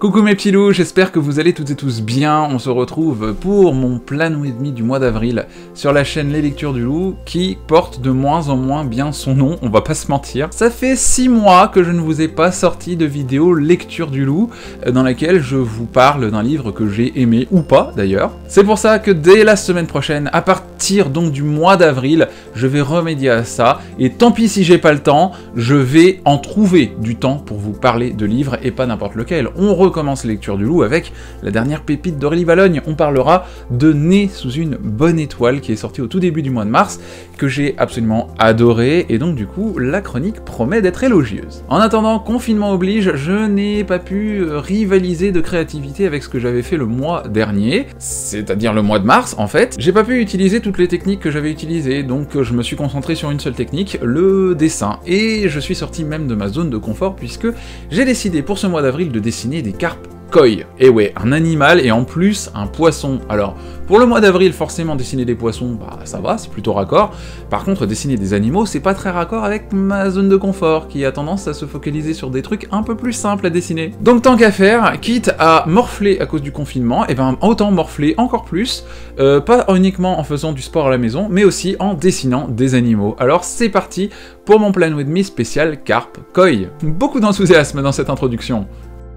Coucou mes petits loups, j'espère que vous allez toutes et tous bien. On se retrouve pour mon plan et demi du mois d'avril sur la chaîne Les Lectures du Loup, qui porte de moins en moins bien son nom, on va pas se mentir. Ça fait 6 mois que je ne vous ai pas sorti de vidéo Lecture du Loup, dans laquelle je vous parle d'un livre que j'ai aimé, ou pas d'ailleurs. C'est pour ça que dès la semaine prochaine, à partir donc du mois d'avril, je vais remédier à ça, et tant pis si j'ai pas le temps, je vais en trouver du temps pour vous parler de livres, et pas n'importe lequel. On recommence Lecture du Loup avec la dernière pépite d'Aurélie Valognes. On parlera de Né sous une bonne étoile, qui est sorti au tout début du mois de mars, que j'ai absolument adoré, et donc du coup, la chronique promet d'être élogieuse. En attendant, confinement oblige, je n'ai pas pu rivaliser de créativité avec ce que j'avais fait le mois dernier, c'est-à-dire le mois de mars en fait. J'ai pas pu utiliser toutes les techniques que j'avais utilisées, donc je me suis concentré sur une seule technique, le dessin, et je suis sorti même de ma zone de confort, puisque j'ai décidé pour ce mois d'avril de dessiner des carpes koi. Et ouais, un animal et en plus un poisson. Alors, pour le mois d'avril, forcément dessiner des poissons, bah ça va, c'est plutôt raccord. Par contre, dessiner des animaux, c'est pas très raccord avec ma zone de confort, qui a tendance à se focaliser sur des trucs un peu plus simples à dessiner. Donc tant qu'à faire, quitte à morfler à cause du confinement, et ben autant morfler encore plus, pas uniquement en faisant du sport à la maison, mais aussi en dessinant des animaux. Alors c'est parti pour mon plan et demi spécial carpe koi. Beaucoup d'enthousiasme dans cette introduction.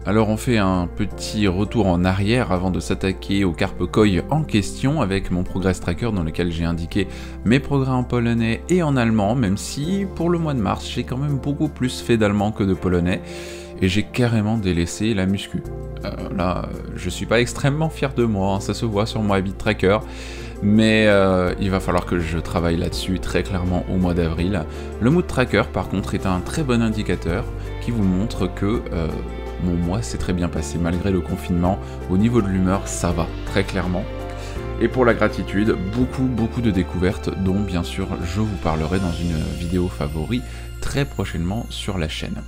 Alors on fait un petit retour en arrière avant de s'attaquer au carpe koi en question avec mon progress tracker dans lequel j'ai indiqué mes progrès en polonais et en allemand, même si pour le mois de mars j'ai quand même beaucoup plus fait d'allemand que de polonais et j'ai carrément délaissé la muscu. Là je suis pas extrêmement fier de moi, hein, ça se voit sur mon habit tracker, mais il va falloir que je travaille là-dessus très clairement au mois d'avril. Le mood tracker par contre est un très bon indicateur qui vous montre que mon mois s'est très bien passé malgré le confinement. Au niveau de l'humeur, ça va, très clairement. Et pour la gratitude, beaucoup de découvertes dont bien sûr je vous parlerai dans une vidéo favori très prochainement sur la chaîne.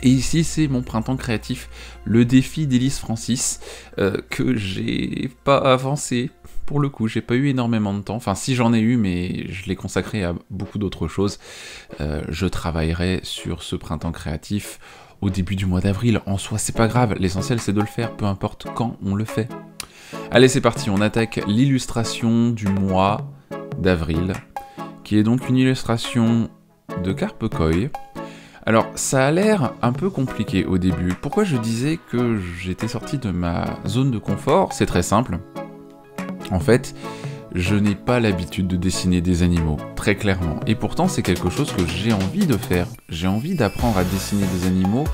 Et ici c'est mon printemps créatif, le défi d'Elise Francis, que j'ai pas avancé. Pour le coup, j'ai pas eu énormément de temps, enfin si j'en ai eu, mais je l'ai consacré à beaucoup d'autres choses. Je travaillerai sur ce printemps créatif au début du mois d'avril. En soi, c'est pas grave, l'essentiel c'est de le faire, peu importe quand on le fait. Allez, c'est parti, on attaque l'illustration du mois d'avril, qui est donc une illustration de carpe koi. Alors, ça a l'air un peu compliqué au début. Pourquoi je disais que j'étais sorti de ma zone de confort? C'est très simple. En fait, je n'ai pas l'habitude de dessiner des animaux, très clairement. Et pourtant, c'est quelque chose que j'ai envie de faire. J'ai envie d'apprendre à dessiner des animaux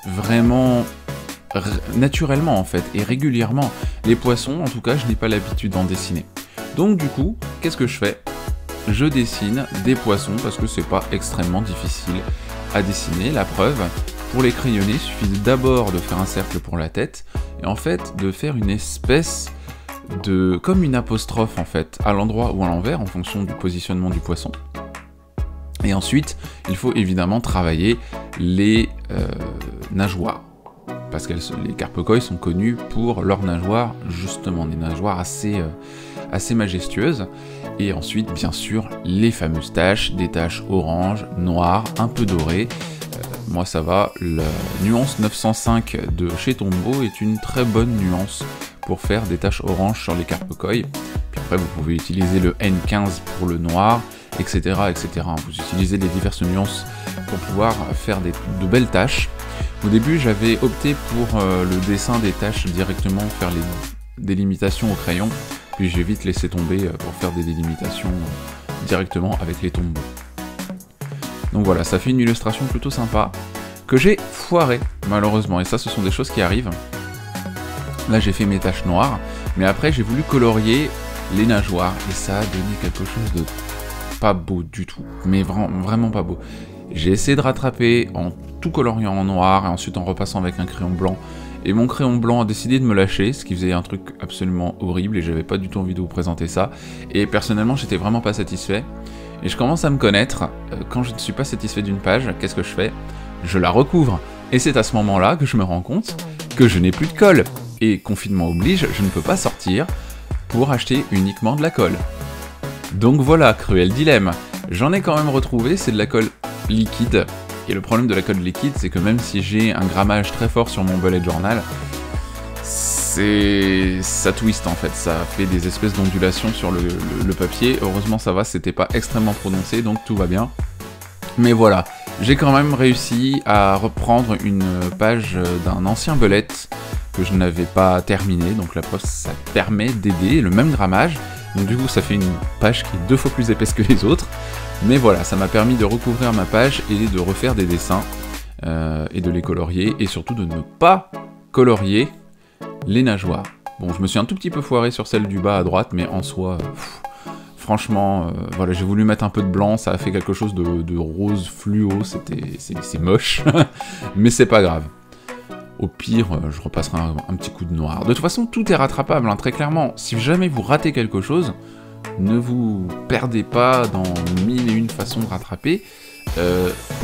vraiment naturellement, en fait, et régulièrement. Les poissons, en tout cas, je n'ai pas l'habitude d'en dessiner. Donc, du coup, qu'est-ce que je fais? Je dessine des poissons, parce que c'est pas extrêmement difficile à dessiner. La preuve, pour les crayonner, il suffit d'abord de faire un cercle pour la tête, et en fait, de faire une espèce comme une apostrophe en fait, à l'endroit ou à l'envers en fonction du positionnement du poisson. Et ensuite, il faut évidemment travailler les nageoires, parce que les carpe koi sont connus pour leurs nageoires, justement des nageoires assez majestueuses. Et ensuite, bien sûr, les fameuses taches, des taches orange, noires, un peu dorées. Moi ça va, la nuance 905 de chez Tombow est une très bonne nuance pour faire des taches oranges sur les carpe koi. Puis après vous pouvez utiliser le N15 pour le noir, etc. etc. Vous utilisez les diverses nuances pour pouvoir faire de belles taches. Au début j'avais opté pour le dessin des taches directement, faire les délimitations au crayon, puis j'ai vite laissé tomber pour faire des délimitations directement avec les Tombow. Donc voilà, ça fait une illustration plutôt sympa, que j'ai foirée, malheureusement, et ça ce sont des choses qui arrivent. Là j'ai fait mes taches noires, mais après j'ai voulu colorier les nageoires, et ça a donné quelque chose de pas beau du tout, mais vraiment pas beau. J'ai essayé de rattraper en tout coloriant en noir, et ensuite en repassant avec un crayon blanc, et mon crayon blanc a décidé de me lâcher, ce qui faisait un truc absolument horrible, et j'avais pas du tout envie de vous présenter ça, et personnellement j'étais vraiment pas satisfait. Et je commence à me connaître, quand je ne suis pas satisfait d'une page, qu'est-ce que je fais? Je la recouvre. Et c'est à ce moment-là que je me rends compte que je n'ai plus de colle. Et confinement oblige, je ne peux pas sortir pour acheter uniquement de la colle. Donc voilà, cruel dilemme. J'en ai quand même retrouvé, c'est de la colle liquide, Et le problème de la colle liquide, c'est que même si j'ai un grammage très fort sur mon bullet journal, ça twist en fait, ça fait des espèces d'ondulations sur le papier. Heureusement ça va, c'était pas extrêmement prononcé, donc tout va bien. Mais voilà, j'ai quand même réussi à reprendre une page d'un ancien bullet que je n'avais pas terminé, donc la preuve ça permet d'aider, le même grammage, donc du coup ça fait une page qui est 2 fois plus épaisse que les autres, mais voilà, ça m'a permis de recouvrir ma page et de refaire des dessins, et de les colorier, et surtout de ne pas colorier les nageoires. Bon, je me suis un tout petit peu foiré sur celle du bas à droite, mais en soi, franchement, voilà, j'ai voulu mettre un peu de blanc, ça a fait quelque chose de rose fluo, c'est moche, mais c'est pas grave. Au pire, je repasserai un petit coup de noir. De toute façon, tout est rattrapable, hein, très clairement. Si jamais vous ratez quelque chose, ne vous perdez pas dans 1001 façons de rattraper.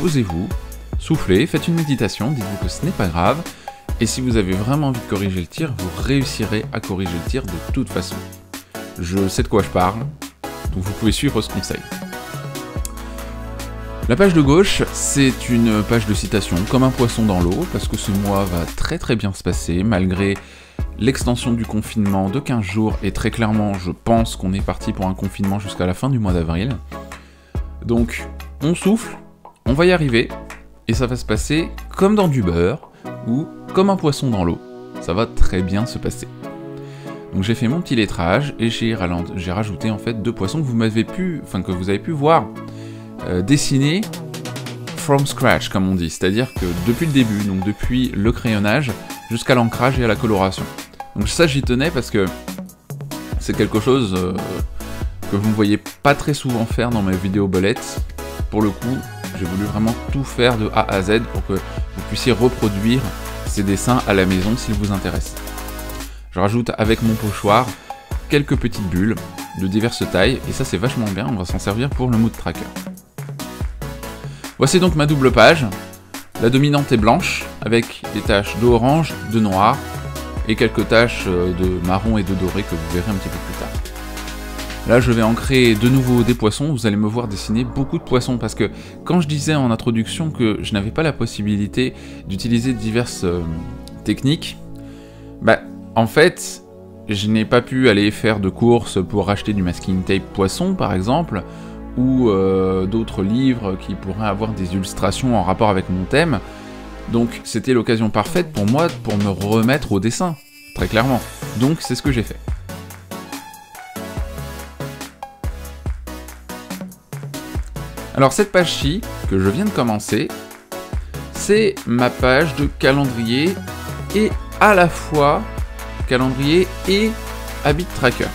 Posez-vous, soufflez, faites une méditation, dites-vous que ce n'est pas grave. Et si vous avez vraiment envie de corriger le tir, vous réussirez à corriger le tir de toute façon. Je sais de quoi je parle, donc vous pouvez suivre ce conseil. La page de gauche, c'est une page de citation, comme un poisson dans l'eau, parce que ce mois va très très bien se passer, malgré l'extension du confinement de 15 jours, et très clairement, je pense qu'on est parti pour un confinement jusqu'à la fin du mois d'avril. Donc, on souffle, on va y arriver, et ça va se passer comme dans du beurre, ou comme un poisson dans l'eau. Ça va très bien se passer. Donc j'ai fait mon petit lettrage, et j'ai rajouté en fait 2 poissons que vous avez pu voir dessiner from scratch, comme on dit, c'est-à-dire que depuis le début, donc depuis le crayonnage jusqu'à l'ancrage et à la coloration. Donc ça j'y tenais parce que c'est quelque chose que vous ne voyez pas très souvent faire dans mes vidéos bullets. Pour le coup, j'ai voulu vraiment tout faire de A à Z pour que vous puissiez reproduire ces dessins à la maison s'ils vous intéressent. Je rajoute avec mon pochoir quelques petites bulles de diverses tailles, et ça c'est vachement bien, on va s'en servir pour le mood tracker. Voici donc ma double page. La dominante est blanche, avec des taches d'orange, de noir, et quelques taches de marron et de doré que vous verrez un petit peu plus tard. Là, je vais ancrer de nouveau des poissons. Vous allez me voir dessiner beaucoup de poissons, parce que quand je disais en introduction que je n'avais pas la possibilité d'utiliser diverses techniques, en fait, je n'ai pas pu aller faire de courses pour acheter du masking tape poisson, par exemple, ou d'autres livres qui pourraient avoir des illustrations en rapport avec mon thème. Donc c'était l'occasion parfaite pour moi pour me remettre au dessin, très clairement. Donc c'est ce que j'ai fait. Alors cette page-ci, que je viens de commencer, c'est ma page de calendrier, et à la fois calendrier et habit tracker.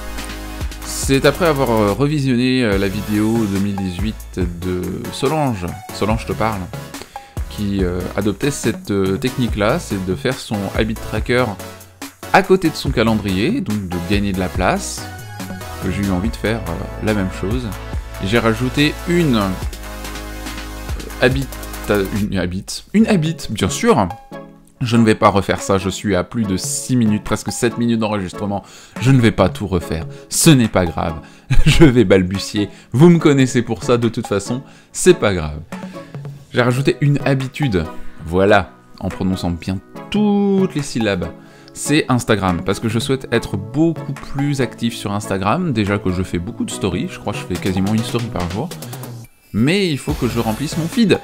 C'est après avoir revisionné la vidéo 2018 de Solange te parle, qui adoptait cette technique-là, c'est de faire son habit tracker à côté de son calendrier, donc de gagner de la place, que j'ai eu envie de faire la même chose. J'ai rajouté une habit, bien sûr. Je ne vais pas refaire ça, je suis à plus de 6 minutes, presque 7 minutes d'enregistrement, je ne vais pas tout refaire, ce n'est pas grave, je vais balbutier, vous me connaissez pour ça de toute façon, c'est pas grave. J'ai rajouté une habitude, voilà, en prononçant bien toutes les syllabes, c'est Instagram, parce que je souhaite être beaucoup plus actif sur Instagram, déjà que je fais beaucoup de stories, je crois que je fais quasiment une story par jour, mais il faut que je remplisse mon feed.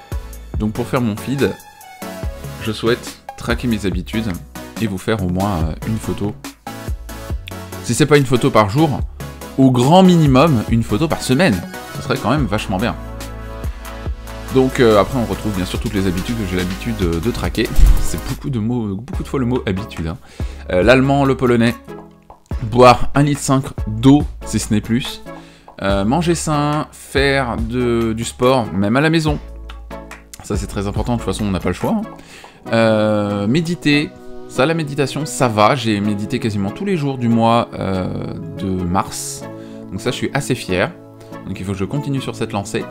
Donc pour faire mon feed, je souhaite traquer mes habitudes et vous faire au moins une photo. Si c'est pas une photo par jour, au grand minimum une photo par semaine. Ce serait quand même vachement bien. Donc après on retrouve bien sûr toutes les habitudes que j'ai l'habitude de traquer. C'est beaucoup de fois le mot habitude. Hein. L'allemand, le polonais, boire 1,5 litre d'eau si ce n'est plus. Manger sain, faire du sport, même à la maison. Ça c'est très important, de toute façon on n'a pas le choix. Hein. Méditer, ça la méditation ça va, j'ai médité quasiment tous les jours du mois de mars. Donc ça je suis assez fier. Donc il faut que je continue sur cette lancée.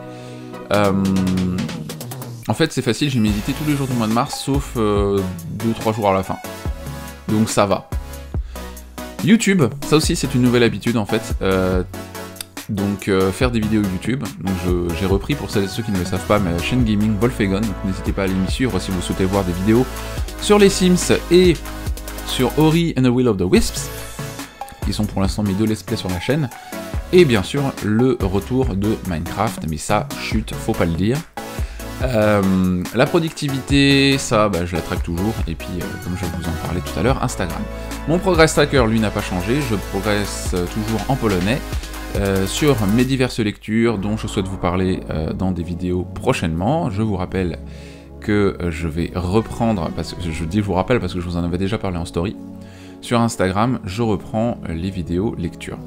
En fait c'est facile, j'ai médité tous les jours du mois de mars sauf 2-3 jours à la fin. Donc ça va. YouTube, ça aussi c'est une nouvelle habitude en fait. donc faire des vidéos YouTube. Donc j'ai repris, pour celles et ceux qui ne le savent pas, ma chaîne gaming Wolfegon, donc n'hésitez pas à aller m'y suivre si vous souhaitez voir des vidéos sur les Sims et sur Ori and the Will of the Wisps, qui sont pour l'instant mes 2 let's play sur la chaîne, et bien sûr le retour de Minecraft, mais ça, chut, faut pas le dire. La productivité, ça, je la traque toujours, et puis comme je vous en parlais tout à l'heure, Instagram. Mon progress tracker, lui, n'a pas changé, je progresse toujours en polonais, sur mes diverses lectures dont je souhaite vous parler dans des vidéos prochainement. Je vous rappelle que je vais reprendre, parce que je vous rappelle parce que je vous en avais déjà parlé en story, sur Instagram, je reprends les vidéos lecture.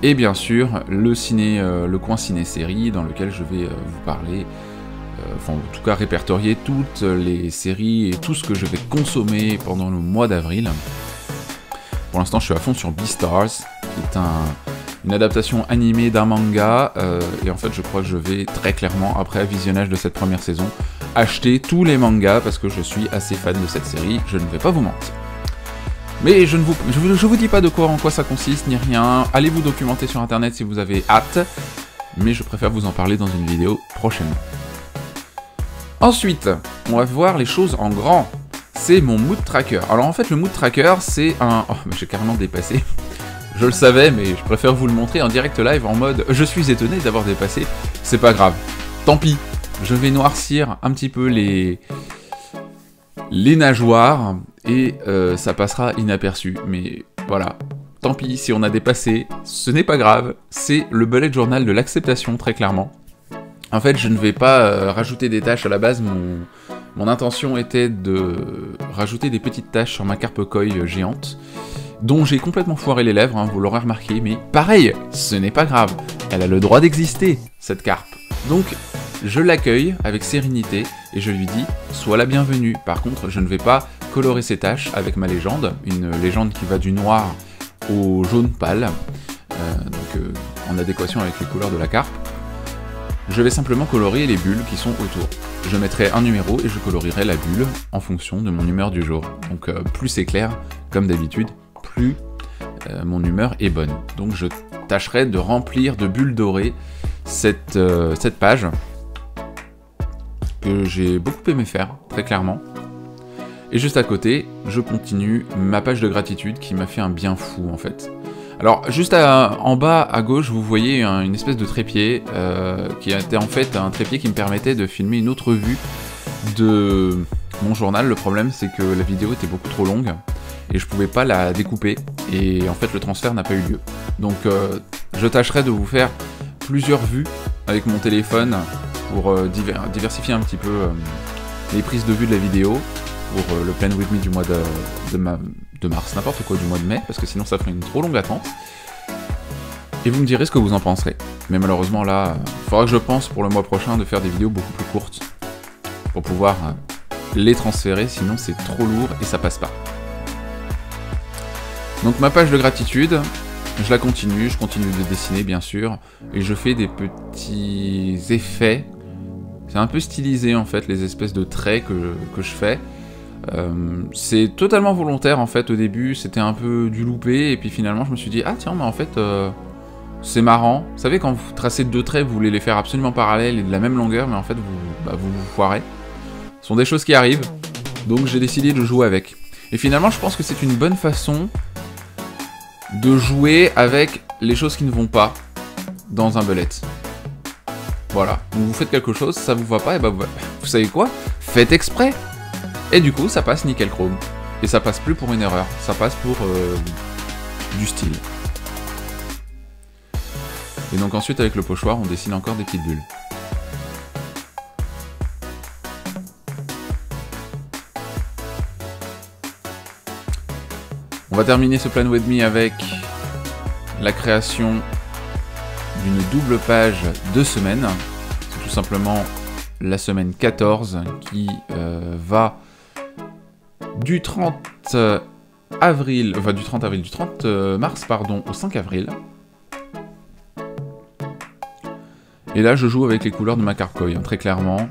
Et bien sûr, le coin ciné-série, dans lequel je vais vous parler, enfin en tout cas répertorier toutes les séries et tout ce que je vais consommer pendant le mois d'avril. Pour l'instant, je suis à fond sur Beastars, qui est une adaptation animée d'un manga, et en fait je crois que je vais très clairement, après visionnage de cette première saison, acheter tous les mangas parce que je suis assez fan de cette série, je ne vais pas vous mentir. Mais je vous dis pas en quoi ça consiste, ni rien, allez vous documenter sur internet si vous avez hâte, mais je préfère vous en parler dans une vidéo prochainement. Ensuite, on va voir les choses en grand, c'est mon mood tracker. Alors en fait le mood tracker c'est un... Oh, mais j'ai carrément dépassé. Je le savais, mais je préfère vous le montrer en direct live en mode je suis étonné d'avoir dépassé, c'est pas grave. Tant pis, je vais noircir un petit peu les nageoires et ça passera inaperçu. Mais voilà, tant pis si on a dépassé, ce n'est pas grave, c'est le bullet journal de l'acceptation très clairement. En fait, je ne vais pas rajouter des tâches à la base, mon intention était de rajouter des petites tâches sur ma carpe koi géante, dont j'ai complètement foiré les lèvres, hein, vous l'aurez remarqué, mais pareil, ce n'est pas grave, elle a le droit d'exister, cette carpe. Donc, je l'accueille avec sérénité, et je lui dis, sois la bienvenue. Par contre, je ne vais pas colorer ses taches avec ma légende, une légende qui va du noir au jaune pâle, en adéquation avec les couleurs de la carpe. Je vais simplement colorer les bulles qui sont autour. Je mettrai un numéro et je colorierai la bulle en fonction de mon humeur du jour. Donc plus c'est clair, comme d'habitude, plus mon humeur est bonne. Donc je tâcherai de remplir de bulles dorées cette page que j'ai beaucoup aimé faire, très clairement. Et juste à côté, je continue ma page de gratitude qui m'a fait un bien fou en fait. Alors juste en bas à gauche, vous voyez une espèce de trépied qui était en fait un trépied qui me permettait de filmer une autre vue de mon journal. Le problème c'est que la vidéo était beaucoup trop longue et je pouvais pas la découper et en fait le transfert n'a pas eu lieu. Donc je tâcherai de vous faire plusieurs vues avec mon téléphone pour diversifier un petit peu les prises de vue de la vidéo pour le Plan With Me du mois de mars, n'importe quoi, du mois de mai, parce que sinon ça ferait une trop longue attente. Et vous me direz ce que vous en penserez. Mais malheureusement là, il faudra que je pense pour le mois prochain de faire des vidéos beaucoup plus courtes pour pouvoir les transférer, sinon c'est trop lourd et ça passe pas. Donc ma page de gratitude, je la continue, je continue de dessiner bien sûr, et je fais des petits effets. C'est un peu stylisé en fait, les espèces de traits que je fais. C'est totalement volontaire en fait. Au début c'était un peu du loupé et puis finalement je me suis dit ah tiens mais en fait c'est marrant. Vous savez quand vous tracez 2 traits vous voulez les faire absolument parallèles et de la même longueur mais en fait vous foirez. Ce sont des choses qui arrivent, donc j'ai décidé de jouer avec. Et finalement je pense que c'est une bonne façon de jouer avec les choses qui ne vont pas dans un bullet. Voilà, donc vous faites quelque chose, ça vous va pas, et bah vous savez quoi? Faites exprès. Et du coup, ça passe nickel chrome. Et ça passe plus pour une erreur, ça passe pour du style. Et donc ensuite, avec le pochoir, on dessine encore des petites bulles. On va terminer ce Plan With Me avec la création d'une double page de semaine. C'est tout simplement la semaine 14 qui va du 30 mars pardon, au 5 avril. Et là je joue avec les couleurs de ma carpe koi, très clairement.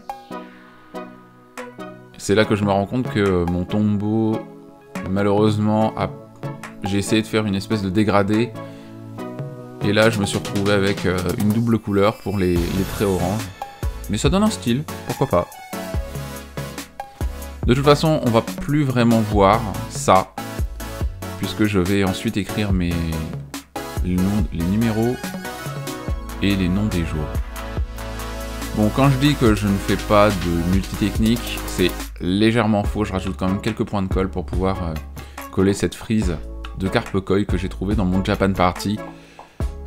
C'est là que je me rends compte que mon tombeau, malheureusement, j'ai essayé de faire une espèce de dégradé Et là, je me suis retrouvé avec une double couleur pour les traits orange. Mais ça donne un style, pourquoi pas. De toute façon, on va plus vraiment voir ça, puisque je vais ensuite écrire les numéros et les noms des jours. Bon, quand je dis que je ne fais pas de multitechnique, c'est légèrement faux. Je rajoute quand même quelques points de colle pour pouvoir coller cette frise de Carpe-Koi que j'ai trouvée dans mon Japan Party.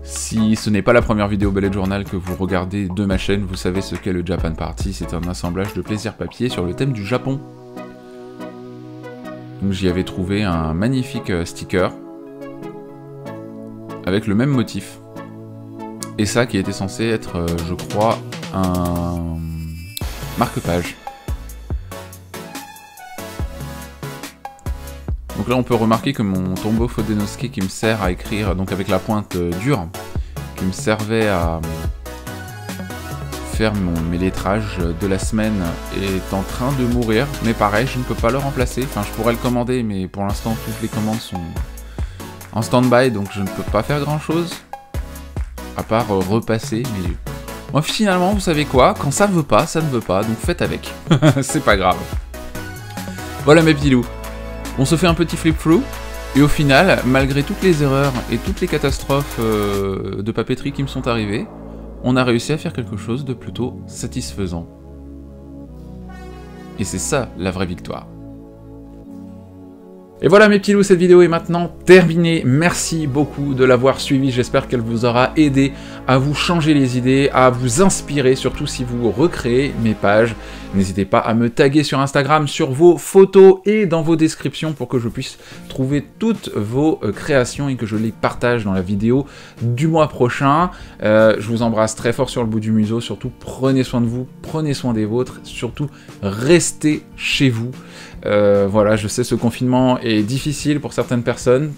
Si ce n'est pas la première vidéo Bullet Journal que vous regardez de ma chaîne, vous savez ce qu'est le Japan Party. C'est un assemblage de plaisir papier sur le thème du Japon. Donc j'y avais trouvé un magnifique sticker avec le même motif. Et ça qui était censé être, je crois, un marque-page. Donc là on peut remarquer que mon Tombow Fudenosuke qui me sert à écrire, donc avec la pointe dure, qui me servait à faire mes lettrages de la semaine, est en train de mourir. Mais pareil, je ne peux pas le remplacer. Enfin, je pourrais le commander, mais pour l'instant toutes les commandes sont en stand-by, donc je ne peux pas faire grand-chose. À part repasser, mais... Moi finalement, vous savez quoi? Quand ça ne veut pas, ça ne veut pas, donc faites avec. C'est pas grave. Voilà mes petits loups. On se fait un petit flip-through, et au final, malgré toutes les erreurs et toutes les catastrophes de papeterie qui me sont arrivées, on a réussi à faire quelque chose de plutôt satisfaisant. Et c'est ça la vraie victoire. Et voilà mes petits loups, cette vidéo est maintenant terminée. Merci beaucoup de l'avoir suivi, j'espère qu'elle vous aura aidé à vous changer les idées, à vous inspirer, surtout si vous recréez mes pages. N'hésitez pas à me taguer sur Instagram, sur vos photos et dans vos descriptions pour que je puisse trouver toutes vos créations et que je les partage dans la vidéo du mois prochain. Je vous embrasse très fort sur le bout du museau, surtout prenez soin de vous, prenez soin des vôtres, surtout restez chez vous. Voilà, je sais, ce confinement est difficile pour certaines personnes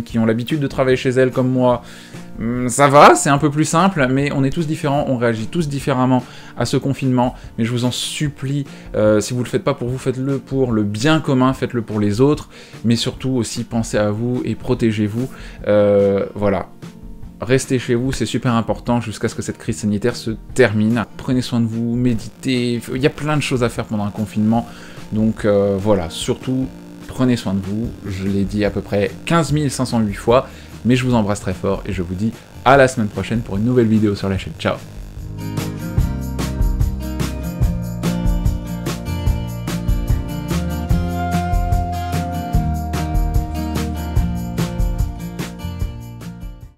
qui ont l'habitude de travailler chez elles comme moi. Ça va, c'est un peu plus simple, mais on est tous différents, on réagit tous différemment à ce confinement. Mais je vous en supplie, si vous ne le faites pas pour vous, faites-le pour le bien commun, faites-le pour les autres, mais surtout aussi pensez à vous et protégez-vous. Voilà. Restez chez vous, c'est super important jusqu'à ce que cette crise sanitaire se termine. Prenez soin de vous, méditez, il y a plein de choses à faire pendant un confinement. Donc voilà, surtout, prenez soin de vous. Je l'ai dit à peu près 15 508 fois, mais je vous embrasse très fort et je vous dis à la semaine prochaine pour une nouvelle vidéo sur la chaîne. Ciao!